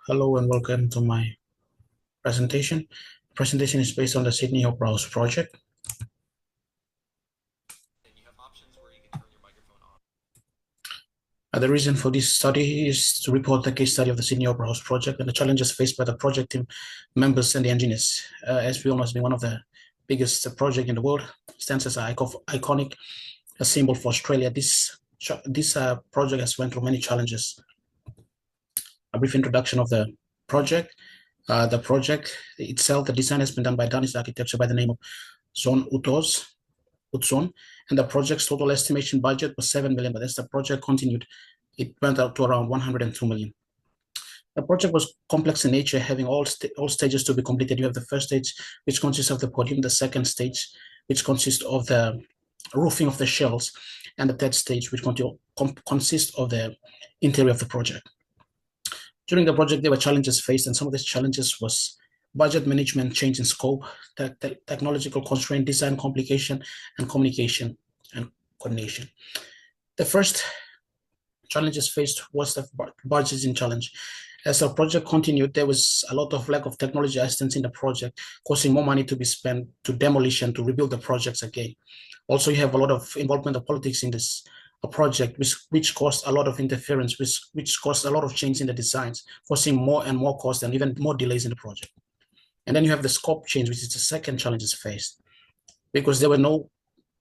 Hello and welcome to my presentation. The presentation is based on the Sydney Opera House project. The reason for this study is to report the case study of the Sydney Opera House project and the challenges faced by the project team members and the engineers. As we all know, it's been one of the biggest projects in the world, stands as an iconic a symbol for Australia. This project has went through many challenges. A brief introduction of the project. The project itself, the design has been done by Danish Architecture by the name of Zon Utzon, and the project's total estimation budget was 7 million, but as the project continued, it went up to around 102 million. The project was complex in nature, having all stages to be completed. You have the first stage, which consists of the podium, the second stage, which consists of the roofing of the shells, and the third stage, which consists of the interior of the project. During the project, there were challenges faced, and some of these challenges was budget management, change in scope, technological constraint, design complication, and communication and coordination. The first challenges faced was the budgeting challenge. As the project continued, there was a lot of lack of technology assistance in the project, causing more money to be spent to demolition, to rebuild the projects again. Also, you have a lot of involvement of politics in this project, which caused a lot of interference, which caused a lot of change in the designs, causing more and more cost and even more delays in the project. And then you have the scope change, which is the second challenge faced, because there were no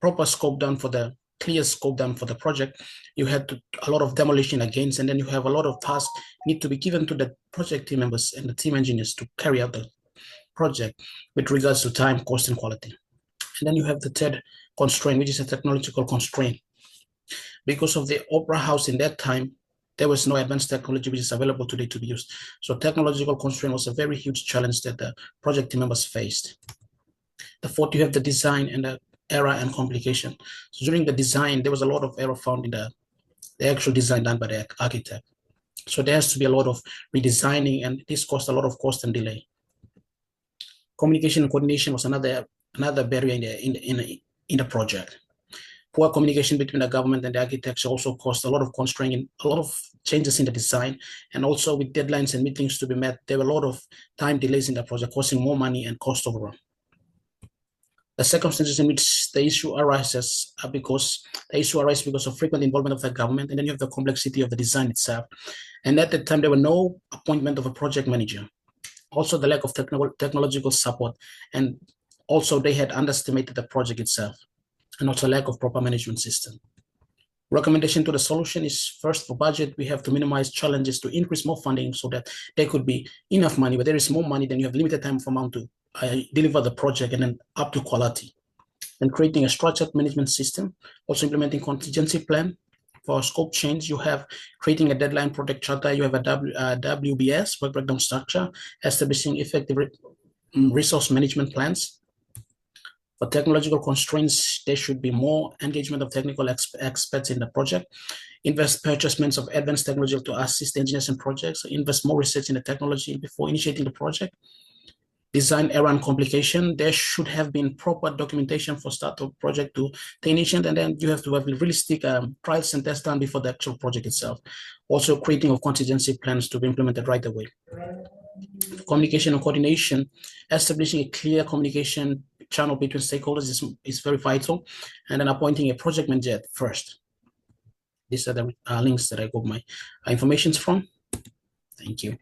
proper scope done for the clear scope done for the project. You had a lot of demolition against, and then you have a lot of tasks need to be given to the project team members and the team engineers to carry out the project with regards to time, cost, and quality. And then you have the third constraint, which is a technological constraint. Because of the Opera House in that time, there was no advanced technology which is available today to be used. So technological constraint was a very huge challenge that the project team members faced. The fourth, you have the design and the error and complication. So during the design, there was a lot of error found in the actual design done by the architect. So there has to be a lot of redesigning, and this caused a lot of cost and delay. Communication and coordination was another barrier in the project. Poor communication between the government and the architects also caused a lot of constraint, a lot of changes in the design, and also with deadlines and meetings to be met, there were a lot of time delays in the project, causing more money and cost overrun. The circumstances in which the issue arises are because of frequent involvement of the government, and then you have the complexity of the design itself. And at the time, there were no appointment of a project manager. Also, the lack of technological support, and also they had underestimated the project itself, and also lack of proper management system. Recommendation to the solution is, first, for budget, we have to minimize challenges to increase more funding so that there could be enough money. But there is more money, then you have limited time for amount to deliver the project and then up to quality. And creating a structured management system, also implementing contingency plan. For scope change, you have creating a deadline project charter, you have a WBS, work breakdown structure, establishing effective resource management plans. For technological constraints, there should be more engagement of technical experts in the project. Invest purchasements of advanced technology to assist engineers in projects. Invest more research in the technology before initiating the project. Design error and complication. There should have been proper documentation for start of project to the initiate, and then you have to have realistic trials and tests done before the actual project itself. Also, creating of contingency plans to be implemented right away. Communication and coordination, establishing a clear communication channel between stakeholders is very vital, and then appointing a project manager first. These are the links that I got my information from. Thank you.